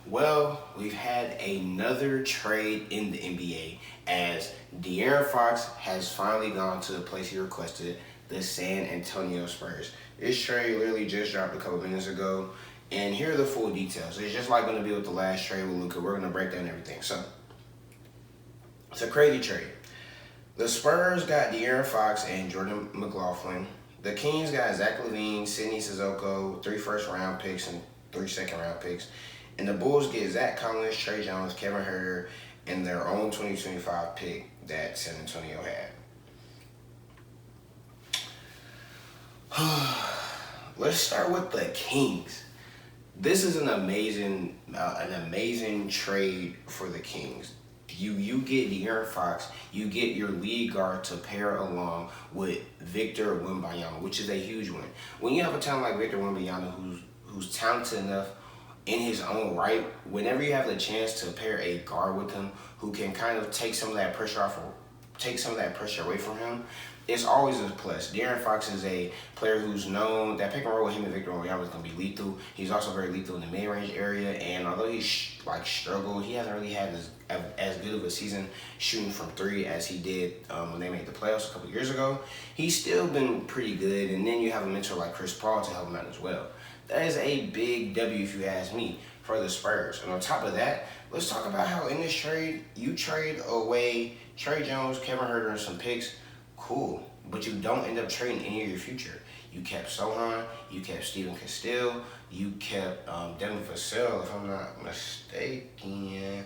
Well, we've had another trade in the NBA as De'Aaron Fox has finally gone to the place he requested, the San Antonio Spurs. This trade literally just dropped a couple minutes ago, and here are the full details. It's just like going to be with the last trade with Luka. We're going to break down everything. So, it's a crazy trade. The Spurs got De'Aaron Fox and Jordan McLaughlin. The Kings got Zach LaVine, Sidney Sissoko, 3 first-round picks and 3 second-round picks. And the Bulls get Zach Collins, Trey Jones, Kevin Huerter, and their own 2025 pick that San Antonio had. Let's start with the Kings. This is an amazing trade for the Kings. You get De'Aaron Fox, you get your lead guard to pair along with Victor Wembanyama, which is a huge win. When you have a talent like Victor Wembanyama, who's talented enough in his own right, whenever you have the chance to pair a guard with him who can kind of take some of that pressure off, or take some of that pressure away from him, it's always a plus. De'Aaron Fox is a player who's known that pick and roll with him and Victor Wembanyama is going to be lethal. He's also very lethal in the mid-range area, and although he's struggled, he hasn't really had as good of a season shooting from 3 as he did when they made the playoffs a couple years ago. He's still been pretty good, and then you have a mentor like Chris Paul to help him out as well. That is a big W, if you ask me, for the Spurs. And on top of that, let's talk about how in this trade, you trade away Trey Jones, Kevin Huerter, and some picks. Cool. But you don't end up trading any of your future. You kept Sohan, you kept Steven Castile, you kept Devin Vassell, if I'm not mistaken.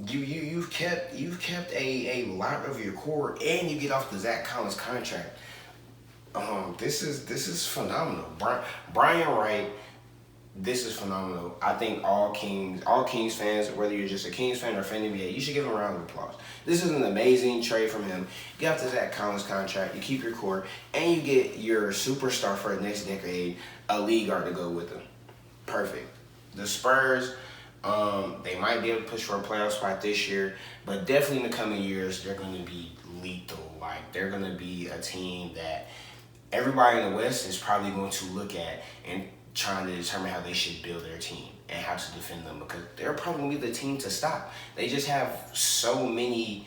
You've kept a lot of your core, and you get off the Zach Collins contract. This is phenomenal. Brian Wright, this is phenomenal. I think all Kings fans, whether you're just a Kings fan or a fan of the NBA, you should give him a round of applause. This is an amazing trade from him. You get off the Zach Collins contract, you keep your core, and you get your superstar for the next decade, a league guard to go with him. Perfect. The Spurs, they might be able to push for a playoff spot this year, but definitely in the coming years, they're going to be lethal. Like, they're going to be a team that everybody in the West is probably going to look at and trying to determine how they should build their team and how to defend them, because they're probably going to be the team to stop. They just have so many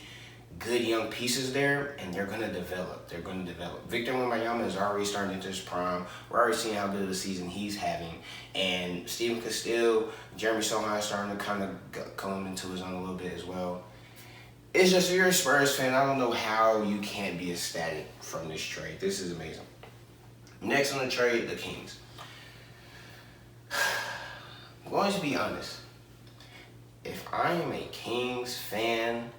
good young pieces there, and they're going to develop. Victor Wembanyama is already starting into his prime. We're already seeing how good of a season he's having. And Steven Castile, Jeremy Sohan is starting to kind of come into his own a little bit as well. It's just, if you're a Spurs fan, I don't know how you can't be ecstatic from this trade. This is amazing. Next on the trade, the Kings. I'm going to be honest. If I am a Kings fan,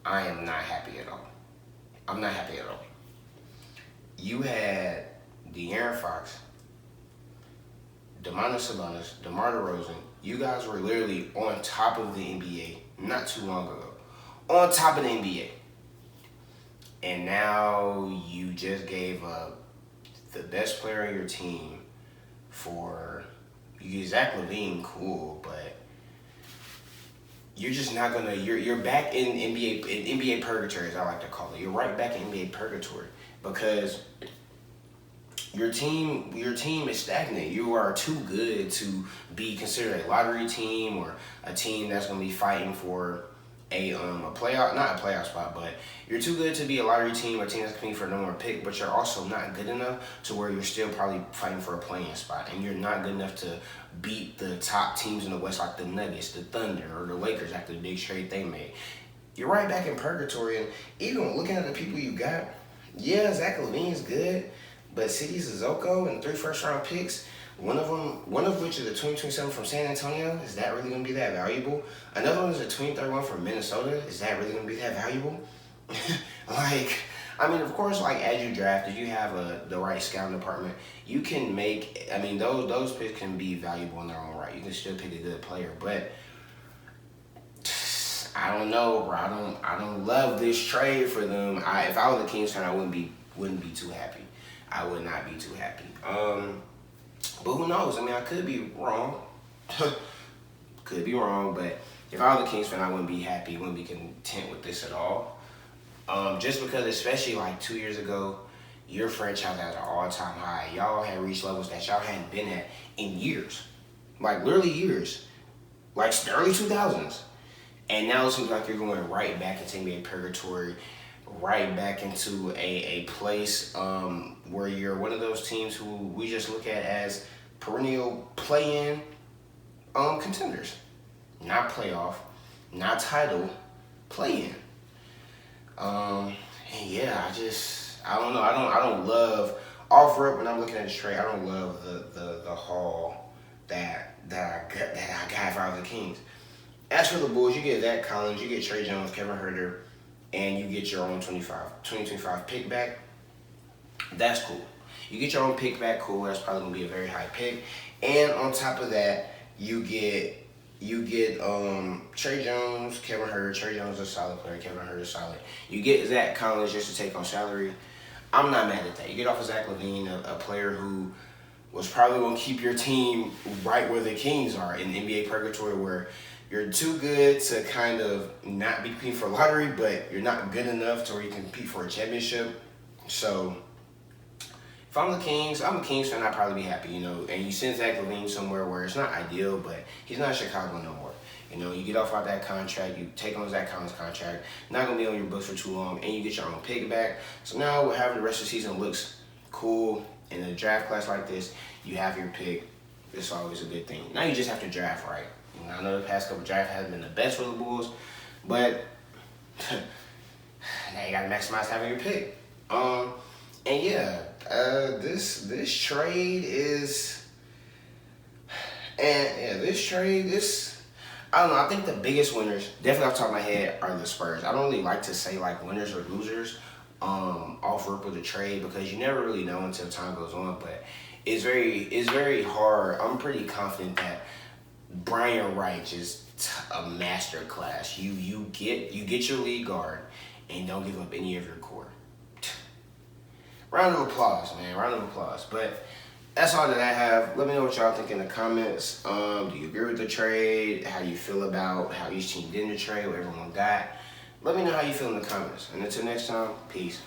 I am not happy at all. I'm not happy at all. You had De'Aaron Fox, Domantas Sabonis, DeMar DeRozan. You guys were literally on top of the NBA not too long ago. On top of the NBA. And now you just gave up the best player on your team for, you get Zach LaVine, cool, but you're just not gonna. You're back in NBA purgatory, as I like to call it. You're right back in NBA purgatory because your team is stagnant. You are too good to be considered a lottery team or a team that's gonna be fighting for a playoff, not a playoff spot, but you're too good to be a lottery team or a team that's competing for a number one pick, but you're also not good enough to where you're still probably fighting for a playing spot, and you're not good enough to beat the top teams in the West like the Nuggets, the Thunder, or the Lakers after the big trade they made. You're right back in purgatory, and even looking at the people you got, yeah, Zach LaVine's good, but Sidney Sissoko and 3 first-round picks, one of which is a 2027 from San Antonio. Is that really going to be that valuable? Another one is a 2031 from Minnesota. Is that really going to be that valuable? Of course, as you draft, if you have the right scouting department, you can make. Those picks can be valuable in their own right. You can still pick a good player, but I don't know, bro. I don't love this trade for them. If I was a Kings fan, I wouldn't be too happy. I would not be too happy. But who knows? I could be wrong. Could be wrong, but if I was a Kings fan, I wouldn't be happy, wouldn't be content with this at all. Just because, especially 2 years ago, your franchise had an all-time high. Y'all had reached levels that y'all hadn't been at in years. Literally years. like the early 2000s. And now it seems like you're going right back into NBA purgatory, right back into a place where you're one of those teams who we just look at as perennial play-in contenders. Not playoff, not title, play-in. And yeah, I don't know. I don't love off rip when I'm looking at this trade. I don't love the haul that I got from the Kings. As for the Bulls, you get Zach Collins, you get Trey Jones, Kevin Huerter, and you get your own 2025 pick back. That's cool. You get your own pick back, cool. That's probably gonna be a very high pick. And on top of that, you get Trey Jones, Kevin Huerter. Trey Jones is a solid player. Kevin Huerter is solid. You get Zach Collins just to take on salary. I'm not mad at that. You get off of Zach LaVine, a player who was probably going to keep your team right where the Kings are in NBA purgatory, where you're too good to kind of not be competing for lottery, but you're not good enough to where you can compete for a championship. So if I'm the Kings, I'm a Kings fan, I'd probably be happy, And you send Zach LaVine somewhere where it's not ideal, but he's not in Chicago no more. You get off that contract, you take on Zach Collins' contract, not going to be on your books for too long, and you get your own pick back. So now having the rest of the season looks cool. In a draft class like this, you have your pick. It's always a good thing. Now you just have to draft right. I know the past couple drafts haven't been the best for the Bulls, but now you got to maximize having your pick. And yeah, this trade is, I don't know. I think the biggest winners, definitely off the top of my head, are the Spurs. I don't really like to say like winners or losers off rip with the trade, because you never really know until time goes on. But it's very hard. I'm pretty confident that Brian Wright is a master class. You get your lead guard and don't give up any of your core. Round of applause, man. Round of applause. But that's all that I have. Let me know what y'all think in the comments. Do you agree with the trade? How do you feel about how each team did in the trade, what everyone got? Let me know how you feel in the comments. And until next time, peace.